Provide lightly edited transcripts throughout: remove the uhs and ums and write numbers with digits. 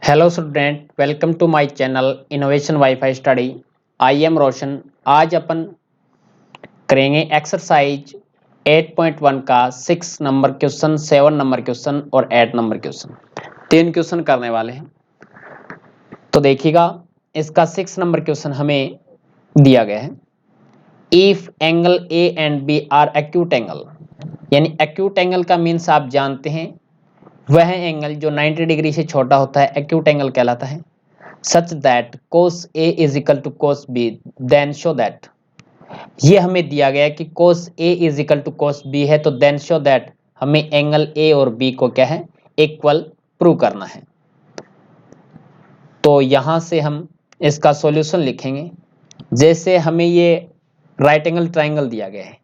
Hello student, welcome to my channel innovation wifi study. I am Roshan. आज अपन करेंगे exercise 8.1 का 6 नंबर क्वेश्चन, 7 नंबर क्वेश्चन और 8 number question. 3 question करने वाले हैं। तो देखिएगा, इसका 6 नंबर क्वेश्चन हमें दिया गया है। If angle A and B are acute angle, यानी एक्यूट एंगल का मीन्स आप जानते हैं, वह एंगल जो 90 डिग्री से छोटा होता है एक्यूट एंगल कहलाता है। Such that cos A is equal to cos B, then show that। ये हमें दिया गया कि cos A is equal to cos B है, तो then show that हमें एंगल A और B को क्या है, इक्वल प्रूव करना है। तो यहां से हम इसका सॉल्यूशन लिखेंगे। जैसे हमें ये राइट एंगल ट्राइंगल दिया गया है,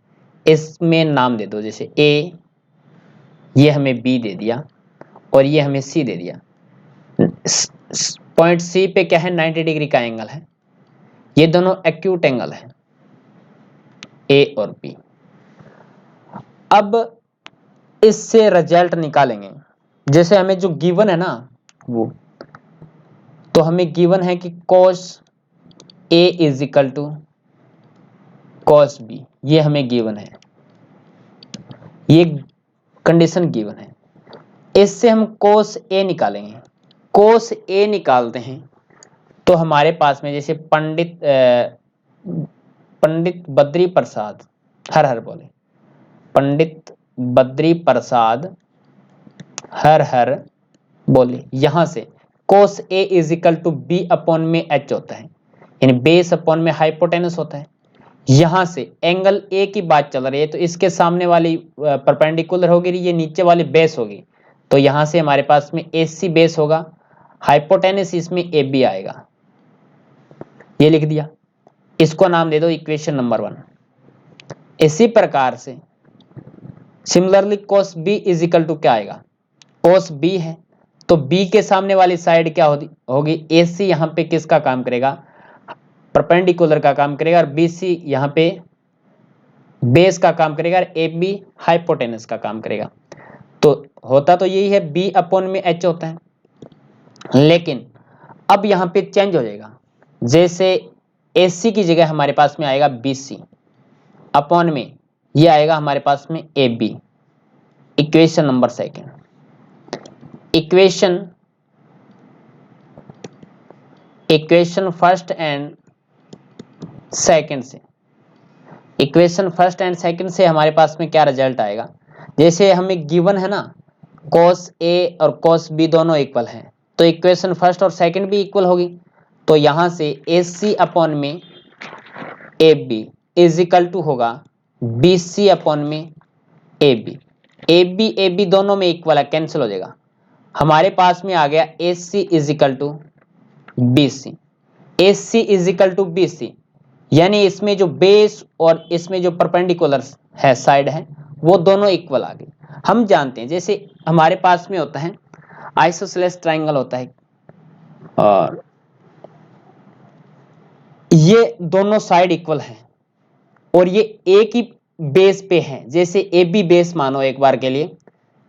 इसमें नाम दे दो, जैसे A, ये हमें B दे दिया और ये हमें C दे दिया। पॉइंट सी पे क्या है, 90 डिग्री का एंगल है। ये दोनों एक्यूट एंगल है, ए और बी। अब इससे रिजल्ट निकालेंगे। जैसे हमें जो गिवन है ना, वो तो हमें गिवन है कि cos A is equal to cos B, ये हमें गिवन है, ये कंडीशन गिवन है। इससे हम cos A निकालेंगे। cos A निकालते हैं तो हमारे पास में जैसे पंडित बद्री प्रसाद, हर हर बोले, पंडित बद्री प्रसाद हर हर बोले, यहां से cos A is equal to B upon में h होता है, यानी बेस अपॉन में हाइपोटेनस होता है। यहां से एंगल A की बात चल रही है, तो इसके सामने वाली परपेंडिकुलर होगी, ये नीचे वाली बेस होगी। तो यहां से हमारे पास में AC बेस होगा, हाइपोटेनस इसमें AB आएगा। ये लिख दिया, इसको नाम दे दो इक्वेशन नंबर 1। इसी प्रकार से similarly cos B is equal to क्या आएगा, cos B है तो B के सामने वाली साइड क्या होगी, AC यहाँ पे किसका काम करेगा, परपेंडिकुलर का काम करेगा, और BC यहाँ पे बेस का काम करेगा, और AB हाइपोटेनस का काम करेगा। तो होता तो यही है, B अपॉन में H होता है, लेकिन अब यहाँ पे चेंज हो जाएगा। जैसे AC की जगह हमारे पास में आएगा BC अपॉन में ये आएगा हमारे पास में AB। Equation number 2, equation first and second से, इक्वेशन फर्स्ट एंड सेकंड से हमारे पास में क्या रिजल्ट आएगा। जैसे हमें गिवन है ना, cos A और cos B दोनों इक्वल हैं, तो इक्वेशन फर्स्ट और सेकंड भी इक्वल होगी। तो यहां से AC अपॉन में AB इज इक्वल टू होगा BC अपॉन में AB। AB दोनों में इक्वल है, कैंसिल हो जाएगा। हमारे पास में आ गया AC is equal to BC। AC is equal to BC, यानी इसमें जो बेस और इसमें जो परपेंडिकुलर है साइड है, वो दोनों इक्वल आ गए। हम जानते हैं जैसे हमारे पास में होता है आइसोसेलेस ट्रायंगल होता है, और ये दोनों साइड इक्वल हैं और ये एक ही बेस पे है। जैसे AB बेस मानो, एक बार के लिए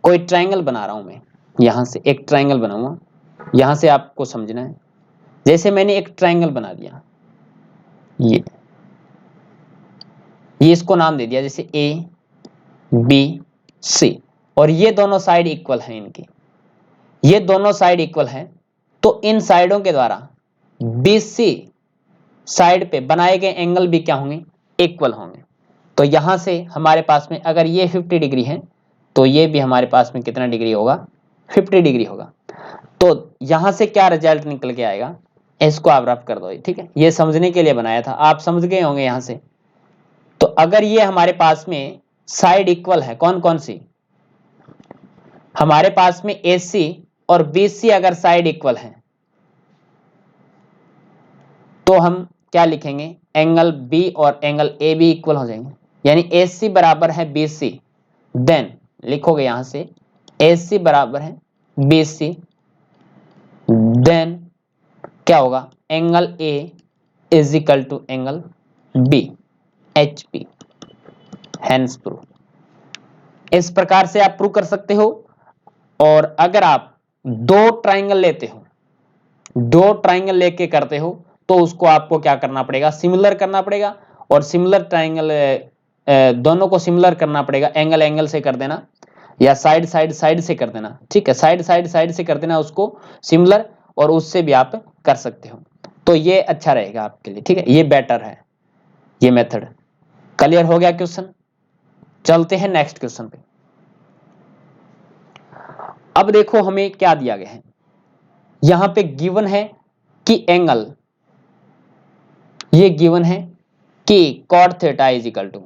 कोई ट्रायंगल बना रहा हूं मैं, यहां से एक ट्रायंगल बनाऊंगा, यहां से आपको समझना है। जैसे मैंने एक ट्रायंगल बना दिया, ये इसको नाम दे दिया जैसे ABC, और ये दोनों साइड इक्वल हैं इनकी, ये दोनों साइड इक्वल हैं, तो इन साइडों के द्वारा BC साइड पे बनाए गए एंगल भी क्या होंगे, इक्वल होंगे। तो यहां से हमारे पास में अगर ये 50 डिग्री है, तो ये भी हमारे पास में कितना डिग्री होगा, 50 डिग्री होगा। तो यहां से क्या रिजल्ट निकल के आएगा, इसको आप रफ कर दो, ठीक है, ये समझने के लिए बनाया था, आप समझ गए होंगे यहां से। तो अगर ये हमारे पास में साइड इक्वल है, कौन कौन सी, हमारे पास में AC और BC अगर साइड इक्वल है, तो हम क्या लिखेंगे, एंगल B और एंगल AB इक्वल हो जाएंगे, यानी AC बराबर है BC। देन लिखोगे यहां से AC बराबर है BC, देन क्या होगा, angle A is equal to angle B, HP। Hence proof. इस प्रकार से आप प्रूव कर सकते हो। और अगर आप दो ट्राइंगल लेते हो, दो ट्राइंगल लेके करते हो तो उसको आपको क्या करना पड़ेगा, सिमिलर करना पड़ेगा, और सिमिलर ट्राइंगल दोनों को सिमिलर करना पड़ेगा, एंगल एंगल से कर देना या साइड साइड साइड से कर देना, ठीक है, साइड साइड साइड से कर देना उसको सिमिलर, और उससे भी आप कर सकते हो। तो ये अच्छा रहेगा आपके लिए, ठीक है, ये बेटर है ये मेथड। क्लियर हो गया क्वेश्चन? चलते हैं नेक्स्ट क्वेश्चन पे। अब देखो हमें क्या दिया गया है, यहां पे गिवन है कि एंगल, ये गिवन है कि cot theta is equal to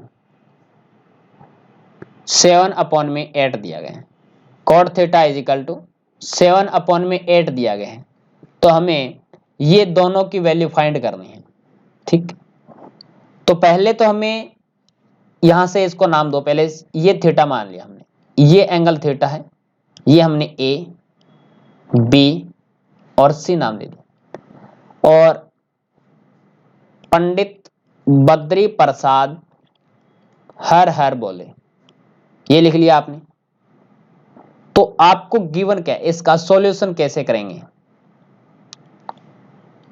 7/8 दिया गया है, cot theta is equal to 7/8 दिया गया है। तो हमें ये दोनों की वैल्यू फाइंड करनी है, ठीक। तो पहले तो हमें यहां से इसको नाम दो, पहले ये थीटा मान लिया हमने, ये एंगल थीटा है, ये हमने ए बी और सी नाम ले दिया, और पंडित बद्री प्रसाद हर हर बोले, ये लिख लिया आपने। तो आपको गिवन क्या है, इसका सॉल्यूशन कैसे करेंगे,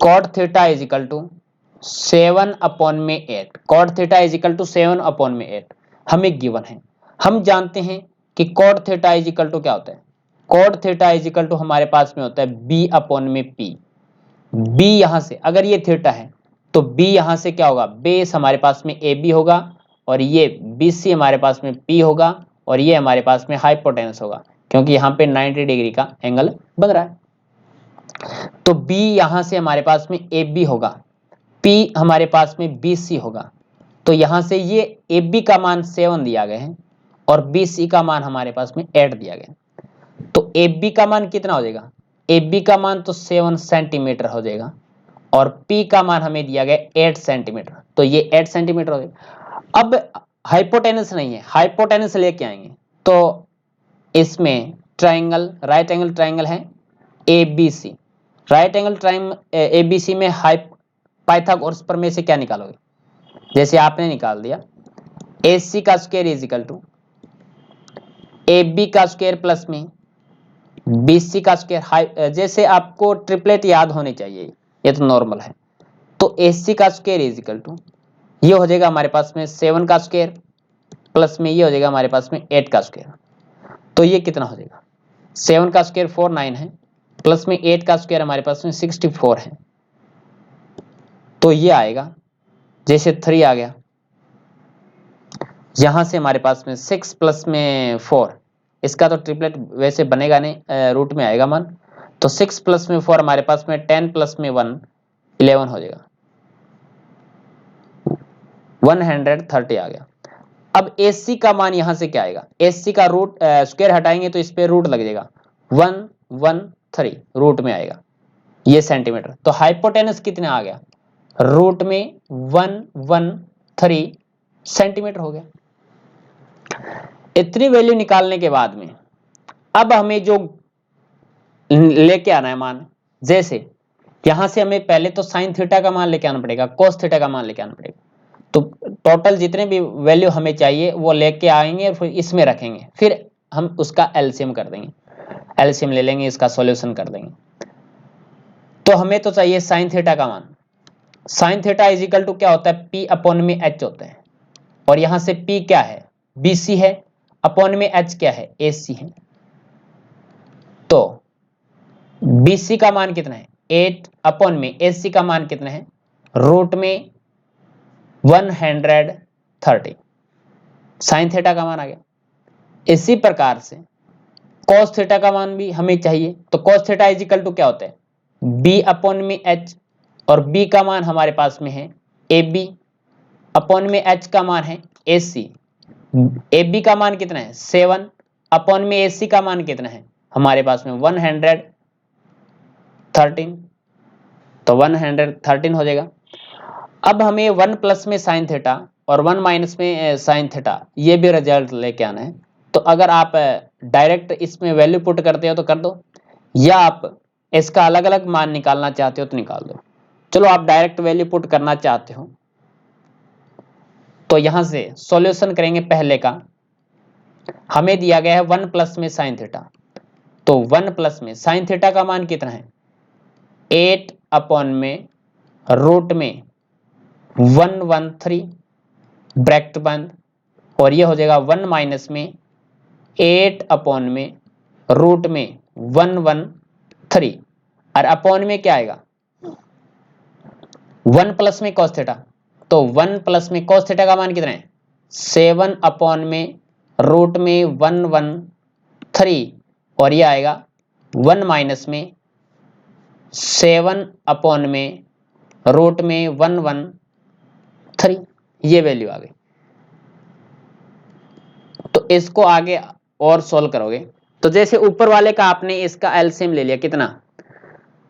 cot theta is equal to 7/8, cot theta is equal to 7/8 हमें गिवन है। हम जानते हैं कि cot theta is equal to क्या होता है, cot theta is equal to हमारे पास में होता है b/p। b यहां से अगर ये थीटा है तो b यहां से क्या होगा, बेस हमारे पास में ab होगा, और ये bc हमारे पास में p होगा, और ये हमारे पास में हाइपोटेनस होगा, क्योंकि यहाँ पे 90 डिग्री का एंगल बन रहा है। तो b यहां से हमारे पास में ab होगा, p हमारे पास में bc होगा। तो यहां से ये ab का मान 7 दिया गया है, और bc का मान हमारे पास में 8 दिया गया है। तो ab का मान कितना हो जाएगा, ab का मान तो 7 सेंटीमीटर हो जाएगा, और p का मान हमें दिया गया 8 सेंटीमीटर, तो ये 8 सेंटीमीटर हो जाएगा। अब हाइपोटेनस नहीं है, हाइपोटेनस लेके आएंगे, तो इसमें ट्राइंगल, राइट एंगल ट्राइंगल है ABC, right angle triangle ABC में पाइथागोरस प्रमेय से क्या निकालोगे, जैसे आपने निकाल दिया AC का square is equal to AB का स्क्वायर प्लस में BC का स्क्वायर, जैसे आपको ट्रिपलेट याद होनी चाहिए, ये तो नॉर्मल है। तो AC का स्क्वायर इज इक्वल टू ये हो जाएगा हमारे पास में 7 का स्क्वायर, प्लस में ये हो जाएगा हमारे पास में 8 का स्क्वायर। तो ये कितना हो जाएगा, 7 का स्क्वायर 49 है, प्लस में 8 का स्क्वायर हमारे पास में 64 है। तो ये आएगा, जैसे 3 आ गया, यहां से हमारे पास में 6 प्लस में 4, इसका तो ट्रिपलेट वैसे बनेगा नहीं, रूट में आएगा मान। तो 6 प्लस में 4 हमारे पास में 10 प्लस में 1 11 हो जाएगा, 130 आ गया। अब AC का मान यहां से क्या आएगा, AC का रूट स्क्वायर हटाएंगे तो इस पे रूट लग जाएगा, 113 रूट में आएगा, ये सेंटीमीटर। तो हाइपोटेनस कितना आ गया, रूट में 113 सेंटीमीटर हो गया। इतनी वैल्यू निकालने के बाद में अब हमें जो लेके आना है मान, जैसे यहां से हमें पहले तो साइन थीटा का मान लेके आना पड़ेगा, कोस थीटा का मान लेके आना पड़ेगा। तो टोटल जितने भी वैल्यू हमें चाहिए वो लेके आएंगे और फिर इसमें रखेंगे, फिर हम उसका एलसीएम कर देंगे, एलसीएम ले लेंगे, इसका सॉल्यूशन कर देंगे। तो हमें तो चाहिए साइन थीटा का मान, sine theta is equal to क्या होता है, p/h होता है, और यहां से p क्या है, BC है, अपॉन में h क्या है, AC है। तो BC का मान कितना है 8, अपॉन में AC का मान कितना है, रूट में 130, साइन थीटा का मान आ गया। इसी प्रकार से cos थीटा का मान भी हमें चाहिए, तो cos theta is equal to क्या होता है, b/h, और b का मान हमारे पास में है AB, अपॉन में h का मान है AC। AB का मान कितना है 7, अपॉन में AC का मान कितना है हमारे पास में 113, तो 113 हो जाएगा। अब हमें 1 प्लस में साइन थीटा और 1 माइनस में साइन थीटा, ये भी रिजल्ट लेके आना है। तो अगर आप डायरेक्ट इसमें वैल्यू पुट करते हो तो कर दो, या आप इसका अलग अलग मान निकालना चाहते हो तो निकाल दो। चलो आप डायरेक्ट वैल्यू पुट करना चाहते हो तो यहां से सॉल्यूशन करेंगे। पहले का हमें दिया गया है 1 प्लस में साइन थीटा, तो 1 प्लस में साइन थीटा का मान कितना है 8 अपॉन में रूट में 113 ब्रैकेट बंद, और ये हो जाएगा 1 माइनस में 8 अपॉन में रूट में 113, और अपॉन में क्या आएगा 1 प्लस में cos थीटा, तो 1 प्लस में cos थीटा का मान कितना है 7 अपॉन में रूट में 113, और ये आएगा 1 माइनस में 7 अपॉन में रूट में 113, ये वैल्यू आ गई। तो इसको आगे और सोल्व करोगे तो जैसे ऊपर वाले का आपने इसका एलसीएम ले लिया कितना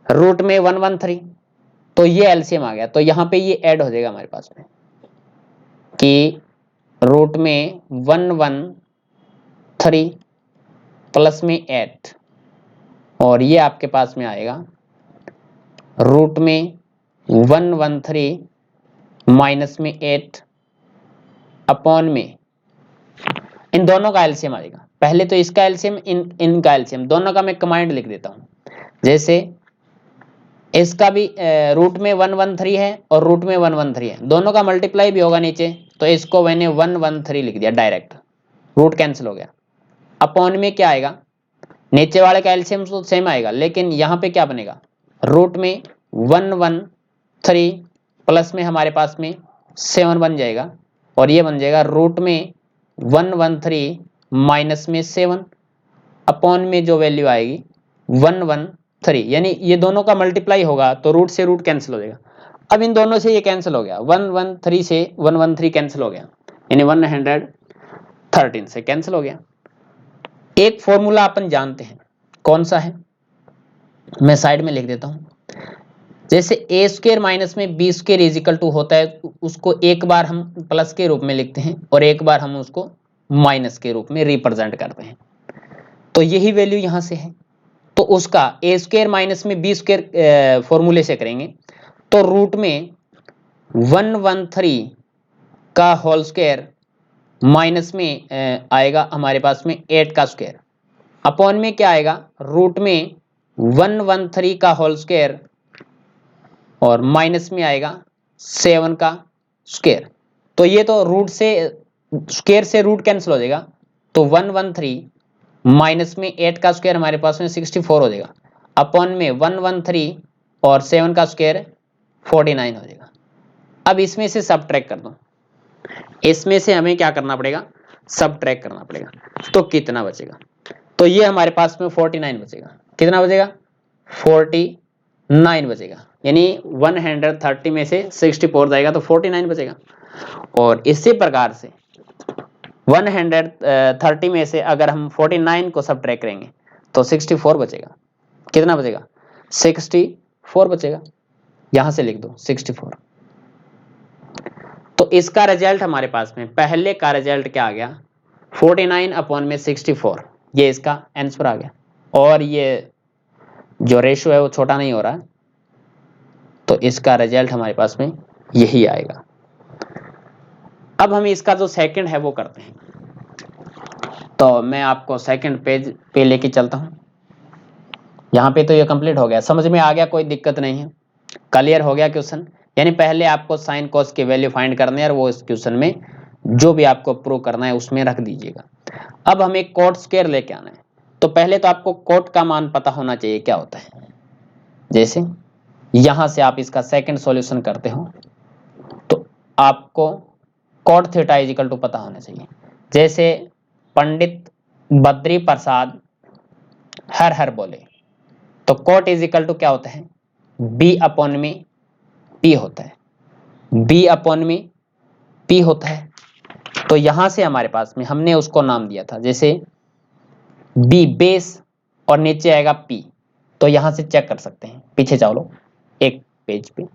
रूट में 113, तो ये एलसीएम आ गया, तो यहां पे ये ऐड हो जाएगा हमारे पास में कि रूट में 113 प्लस में 8, और ये आपके पास में आएगा रूट में 113 माइनस में 8 अपॉन में, इन दोनों का एलसीएम आएगा। पहले तो इसका एलसीएम इनका एलसीएम, दोनों का मैं कमांड लिख देता हूं। जैसे इसका भी रूट में 113 है और रूट में 113 है, दोनों का मल्टीप्लाई भी होगा नीचे, तो इसको मैंने 113 लिख दिया डायरेक्ट, रूट कैंसिल हो गया। अपॉन में क्या आएगा नीचे वाले का एलसीएम तो सेम आएगा, लेकिन यहाँ पे क्या बनेगा रूट में 113 प्लस में हमारे पास में 7 बन जाएगा, और ये बन जाएगा रूट में 113 माइनस में 7 अपॉन में जो वैल्यू आएगी 113, यानी ये दोनों का मल्टीप्लाई होगा तो रूट से रूट कैंसिल हो जाएगा। अब इन दोनों से ये कैंसिल हो गया, 113 से 113 कैंसिल हो गया, यानी 113 से कैंसिल हो गया। एक फॉर्मूला अपन जानते हैं, कौन सा है मैं साइड में लिख देता हूं। जैसे ए स्क्वायर माइनस में B square is equal to होता है, उसको एक बार हम प्लस के रूप में लिखते हैं और एक बार हम उसको माइनस के रूप में रिप्रेजेंट करते हैं, तो यही वैल्यू यहां से है। तो उसका ए स्क्वायर माइनस में बी स्क्वायर फॉर्मूले से करेंगे तो रूट में 113 का होल स्क्वायर माइनस में आएगा हमारे पास में 8 का स्क्वायर, अपॉन में क्या आएगा रूट में 113 का होल स्क्वायर और माइनस में आएगा 7 का स्क्वायर। तो ये तो रूट से स्क्वायर से रूट कैंसिल हो जाएगा, तो 113 माइनस में 8 का स्क्वायर हमारे पास में 64 हो जाएगा, अपॉन में 113 और 7 का स्क्वायर 49 हो जाएगा। अब इसमें से सबट्रैक्ट कर दो, इसमें से हमें क्या करना पड़ेगा सबट्रैक्ट करना पड़ेगा, तो कितना बचेगा, तो ये हमारे पास में 49 बचेगा। कितना बचेगा 49 बचेगा, यानी 130 में से 64 जाएगा तो 49 बचेगा। और इसी प्रकार से 130 में से अगर हम 49 को सबट्रैक्ट करेंगे तो 64 बचेगा। कितना बचेगा 64 बचेगा, यहां से लिख दो 64। तो इसका रिजल्ट हमारे पास में पहले का रिजल्ट क्या आ गया 49 अपॉन में 64, ये इसका आंसर आ गया। और ये जो रेशियो है वो छोटा नहीं हो रहा है, तो इसका रिजल्ट हमारे पास में यही आएगा। अब हम इसका जो सेकंड है वो करते हैं, तो मैं आपको सेकंड पेज पे लेके चलता हूं। यहाँ पे तो ये कंप्लीट हो गया, समझ में आ गया, कोई दिक्कत नहीं है, क्लियर हो गया क्वेश्चन। यानी पहले आपको साइन कॉस की वैल्यू फाइंड करनी है और वो इस क्वेश्चन में जो भी आपको प्रूव करना है उसमें रख दीजिएगा। अब हमें कॉट स्क्वायर लेके आना है, तो पहले तो आपको कॉट का मान पता होना चाहिए क्या होता है। जैसे यहां से आप इसका सेकंड सॉल्यूशन करते हो तो आपको cot theta is equal to पता होना चाहिए। जैसे पंडित बद्री प्रसाद हर हर बोले, तो कॉट इज इक्वल टू क्या होता है बी अपॉन में पी होता है, बी अपॉन में पी होता है। तो यहां से हमारे पास में हमने उसको नाम दिया था, जैसे बी बेस और नीचे आएगा पी, तो यहां से चेक कर सकते हैं, पीछे जाओ लो एक पेज पे,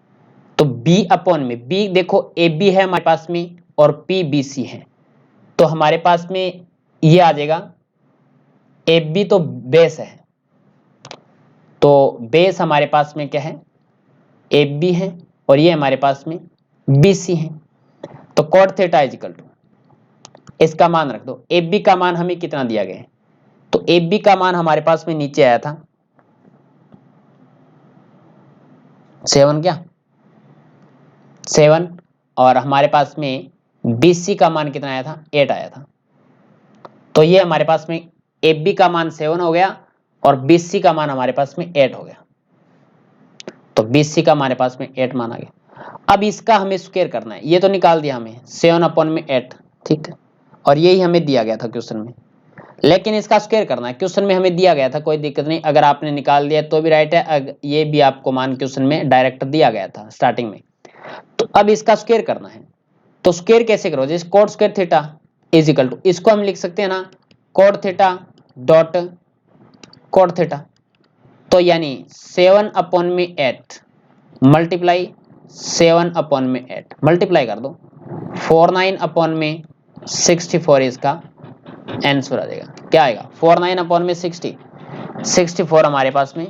तो बी अपॉन में बी देखो ए बी है हमारे पास में और पी बी सी है, तो हमारे पास में ये आ जाएगा ए बी तो बेस है, तो बेस हमारे पास में क्या है ए बी है और ये हमारे पास में बी सी है। तो cot theta is equal to इसका मान रख दो, ए बी का मान हमें कितना दिया गया है, तो ए बी का मान हमारे पास में नीचे आया था 7 क्या 7, और हमारे पास में BC का मान कितना आया था 8 आया था। तो ये हमारे पास में AB का मान 7 हो गया और BC का मान हमारे पास में 8 हो गया। तो BC का हमारे पास में 8 मान आ गया। अब इसका हमें स्क्वायर करना है, ये तो निकाल दिया हमें 7/8, ठीक है, और यही हमें दिया गया था क्वेश्चन में, लेकिन इसका स्क्वायर करना है। क्वेश्चन में हमें दिया गया था, कोई दिक्कत नहीं, अगर आपने निकाल दिया तो भी राइट है, ये भी आपको मान क्वेश्चन में डायरेक्ट दिया गया था स्टार्टिंग में। तो अब इसका स्क्वायर करना है, तो स्क्वायर कैसे करो, जैसे cot square theta is equal to, इसको हम लिख सकते हैं ना cot theta dot cot theta, तो यानी 7/8 मल्टीप्लाई 7/8 मल्टीप्लाई कर दो 49/64 इसका आंसर आ जाएगा। क्या आएगा 49/60, 64 हमारे पास में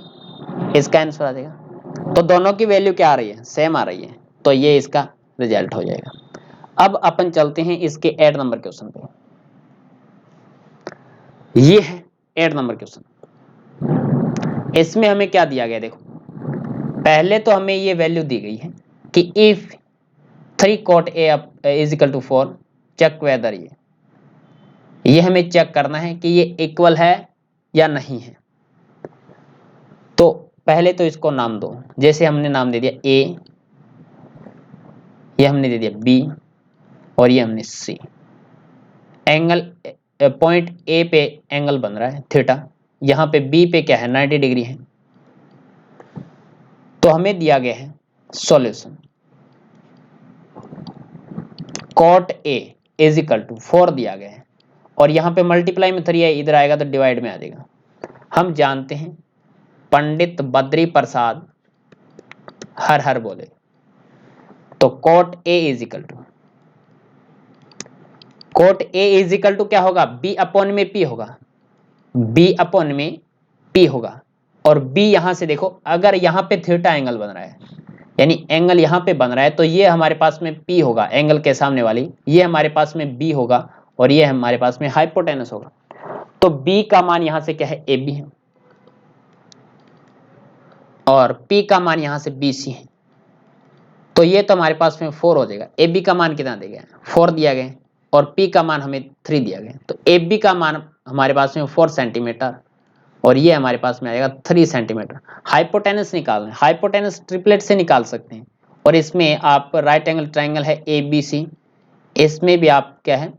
इसका आंसर आ जाएगा। तो दोनों की वैल्यू क्या आ रही है, सेम आ रही है, तो ये इसका रिजल्ट हो जाएगा। अब अपन चलते हैं इसके 8 नंबर क्वेश्चन पे। ये है 8 नंबर क्वेश्चन। इसमें हमें क्या दिया गया, देखो पहले तो हमें ये वैल्यू दी गई है कि if 3 cot A is equal to 4 check whether, ये हमें चेक करना है कि ये इक्वल है या नहीं है। तो पहले तो इसको नाम दो, जैसे हमने नाम दे दिया A, ये हमने दे दिया B और ये हमने C। एंगल पॉइंट A पे एंगल बन रहा है थीटा, यहाँ पे B पे क्या है 90 डिग्री है। तो हमें दिया गया है solution cot A is equal to 4 दिया गया है, और यहाँ पे मल्टीप्लाई में 3 है, इधर आएगा तो डिवाइड में आ जाएगा। हम जानते हैं पंडित बद्री प्रसाद हर हर बोले, तो cot A is equal to क्या होगा B/P होगा, B/P होगा। और B यहां से देखो, अगर यहाँ पे थीटा एंगल बन रहा है, यानी एंगल यहाँ पे बन रहा है, तो ये हमारे पास में P होगा एंगल के सामने वाली, ये हमारे पास में B होगा और ये हमारे पास में हाइपोटेनस होगा। तो B का मान यहां से क्या है AB है और P का मान यहां से BC है। तो ये तो हमारे पास में 4 हो जाएगा। AB का मान कितना दिया गया 4 दिया गया और P का मान हमें 3 दिया गया। तो AB का मान हमारे पास में 4 सेंटीमीटर और ये हमारे पास में आएगा 3 सेंटीमीटर। हाइपोटेनस निकालना है, हाइपोटेनस ट्रिपलेट से निकाल सकते हैं। और इसमें आप राइट एंगल ट्राइंगल है ABC, इसमें भी आप क्या है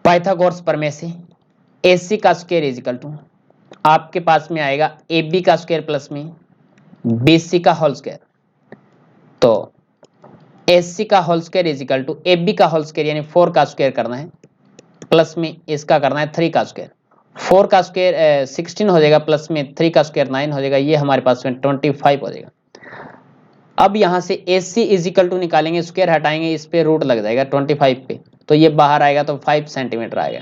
पाइथागोरस प्रमेय से AC का स्क्वायर इज इक्वल टू आपके पास में आएगा AB का स्क्वायर प्लस में BC का होल स्क्वायर। तो AC का whole square is equal to AB का होल स्क्वायर, यानी 4 का स्क्वायर करना है प्लस में इसका करना है 3 का स्क्वायर। 4 का स्क्वायर 16 हो जाएगा, प्लस में 3 का स्क्वायर 9 हो जाएगा, ये हमारे पास में 25 हो जाएगा। अब यहाँ से AC इज इक्वल टू निकालेंगे, स्क्वायर हटाएंगे, इस पे रूट लग जाएगा 25 पे, तो ये बाहर आएगा तो 5 सेंटीमीटर आएगा।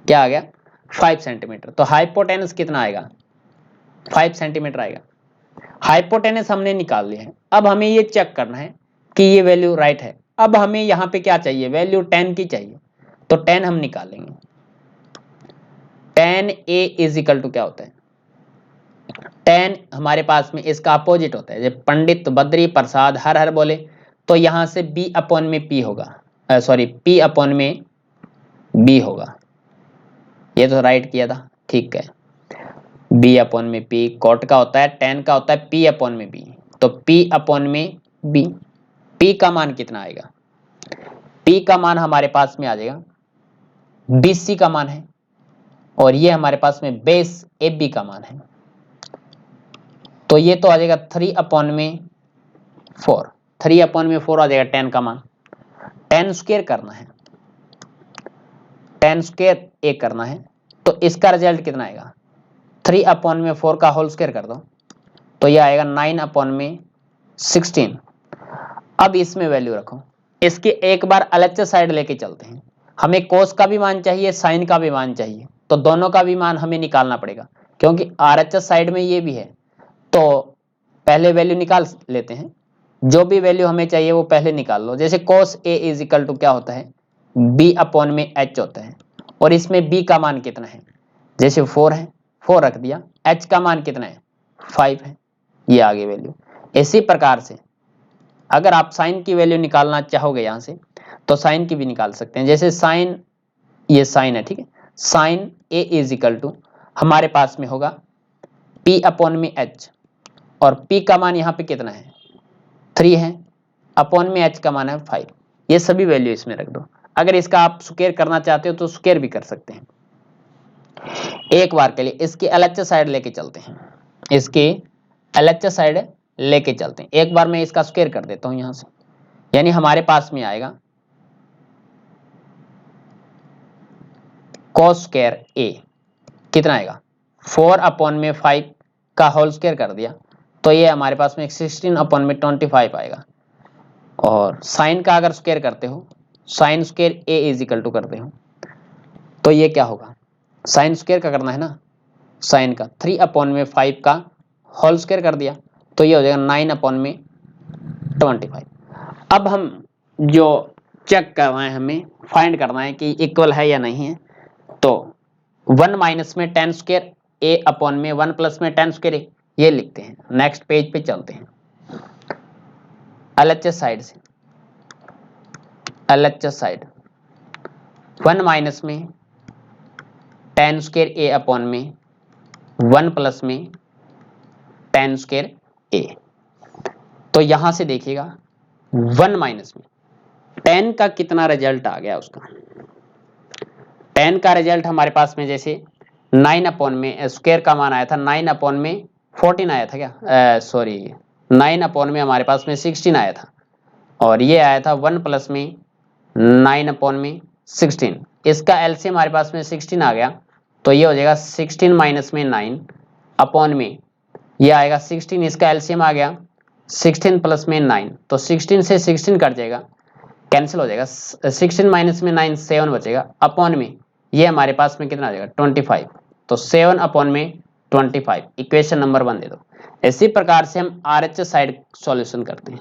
क्या आ गया 5 सेंटीमीटर। तो हाइपोटेनस कितना आएगा 5 सेंटीमीटर आएगा। हाइपोटेनस हमने निकाल लिया है। अब हमें ये चेक करना है कि ये वैल्यू राइट है। अब हमें यहाँ पे क्या चाहिए, वैल्यू 10 की चाहिए, तो 10 हम निकालेंगे। 10A इज इक्वल टू क्या होता है 10 हमारे पास में इसका अपोजिट होता है, जब पंडित बद्री प्रसाद हर हर बोले, तो यहाँ से B/P होगा, सॉरी P/B होगा। ये तो राइट किया था, ठीक है। B/P कॉट का होता है, 10 का होता है P/B, तो P/B। P का मान कितना आएगा, P का मान हमारे पास में आ जाएगा BC का मान है और ये हमारे पास में बेस AB का मान है, तो ये तो आ जाएगा 3/4। 3/4 आ जाएगा 10 का मान। 10 स्क्वायर करना है, 10 स्क्वायर ए करना है, तो इसका रिजल्ट कितना आएगा 3/4 का होल स्क्वायर कर दो, तो ये आएगा 9/16। अब इसमें वैल्यू रखो, इसकी एक बार LHS साइड लेके चलते हैं। हमें कोस का भी मान चाहिए, साइन का भी मान चाहिए, तो दोनों का भी मान हमें निकालना पड़ेगा, क्योंकि RHS साइड में ये भी है। तो पहले वैल्यू निकाल लेते हैं, जो भी वैल्यू हमें चाहिए वो पहले निकाल लो। जैसे cos A is equal to क्या होता है B/H होता है, और इसमें B का मान कितना है, जैसे 4 है 4 रख दिया, H का मान कितना है 5 है, ये आगे वैल्यू। इसी प्रकार से अगर आप साइन की वैल्यू निकालना चाहोगे यहाँ से तो साइन की भी निकाल सकते हैं। जैसे साइन, ये साइन है, ठीक है, sine A is equal to हमारे पास में होगा P अपॉन में H, और P का मान यहाँ पे कितना है 3 है, अपॉन में H का मान है 5। ये सभी वैल्यू इसमें रख दो। अगर इसका आप स्क्वायर करना चाहते हो तो स्क्वायर भी कर सकते हैं। एक बार के लिए इसकी LHS साइड लेके चलते हैं, इसकी LHS साइड लेके चलते हैं। एक बार मैं इसका स्क्वायर कर देता हूं यहां से, यानी हमारे पास में आएगा cos स्क्वायर a कितना आएगा 4 अपॉन में 5 का होल स्क्वायर कर दिया तो ये हमारे पास में 16 अपॉन में 25 आएगा। और साइन का अगर स्क्वायर करते हो, sine square a is equal to करते हो तो ये क्या होगा, साइन स्क्वायर का करना है ना, साइन का 3 अपॉन में 5 का होल स्क्वायर कर दिया तो ये हो जाएगा 9 अपॉन में 25। अब हम जो चेक करना है, हमें फाइंड करना है कि इक्वल है या नहीं है, तो 1 माइनस में 10 स्क्वायर a अपॉन में 1 प्लस में 10 स्क्वायर a, ये लिखते हैं। नेक्स्ट पेज पे चलते हैं। LHS साइड से, LHS साइड 1 माइनस में 10 स्क्वायर a अपॉन में 1 प्लस में 10 स्क्वायर a, तो यहां से देखिएगा 1 माइनस में 10 का कितना रिजल्ट आ गया, उसका 10 का रिजल्ट हमारे पास में जैसे 9 अपॉन में स्क्वायर का मान आया था 9 अपॉन में 14 आया था क्या, सॉरी 9 अपॉन में हमारे पास में 16 आया था, और ये आया था 1 प्लस में 9 अपॉन में 16। इसका एलसीएम हमारे पास में 16 आ गया तो ये हो जाएगा 16 माइनस में 9 अपॉन में ये आएगा 16, इसका एलसीएम आ गया 16 प्लस में 9, तो 16 से 16 कट जाएगा, कैंसिल हो जाएगा, 16 माइनस में 9 7 बचेगा, अपॉन में ये हमारे पास में कितना आ जाएगा 25, तो 7 अपॉन में 25, इक्वेशन नंबर 1 दे दो। इसी प्रकार से हम RHS साइड सॉल्यूशन करते हैं।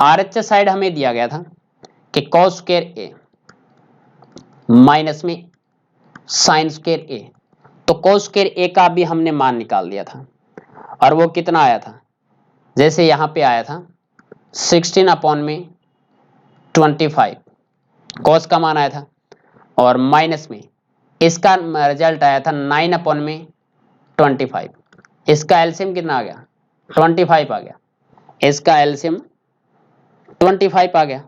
RHS साइड हमें दिया गया था कि cos स्क्वायर a माइनस में sin स्क्वायर a, तो cos स्क्वायर a का भी हमने मान निकाल दिया था, और वो कितना आया था, जैसे यहाँ पे आया था 16 अपॉन में 25 cos का मान आया था, और माइनस में इसका रिजल्ट आया था 9 अपॉन में 25, इसका एलसीएम कितना आ गया 25 आ गया, इसका एलसीएम 25 आ गया,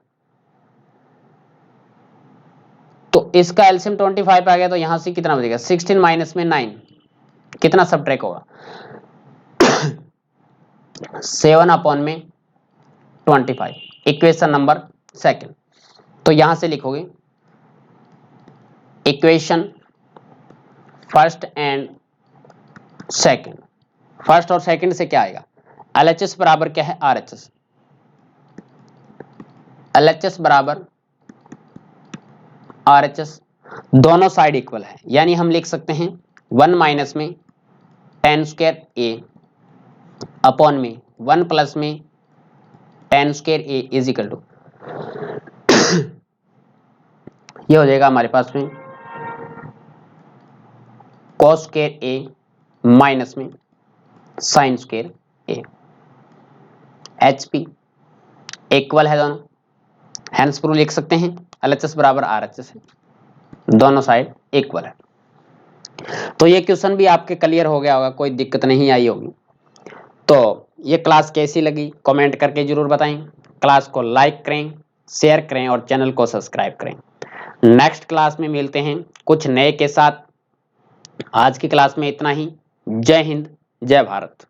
तो इसका एलसीएम 25 आ गया, तो यहां से कितना बचेगा 16 माइनस में 9 कितना सबट्रैक्ट होगा 7 अपॉन में 25, इक्वेशन नंबर 2। तो यहां से लिखोगे equation first and second, first और सेकंड से क्या आएगा, LHS बराबर क्या है RHS, LHS बराबर RHS, दोनों साइड इक्वल है, यानी हम लिख सकते हैं 1 माइनस में 10 स्क्वायर a अपॉन में 1 प्लस में 10 square a is equal to ये हो जाएगा हमारे पास में cos स्क्वायर a माइनस में sin square a, HP equal है दोनों, हैंस प्रूफ लिख सकते हैं LHS बराबर RHS है, दोनों साइड इक्वल है। तो ये क्वेश्चन भी आपके क्लियर हो गया होगा, कोई दिक्कत नहीं आई होगी। तो ये क्लास कैसी लगी कमेंट करके जरूर बताएं, क्लास को लाइक करें, शेयर करें और चैनल को सब्सक्राइब करें। नेक्स्ट क्लास में मिलते हैं कुछ नए के साथ। आज की क्लास में इतना ही। जय हिंद, जय भारत।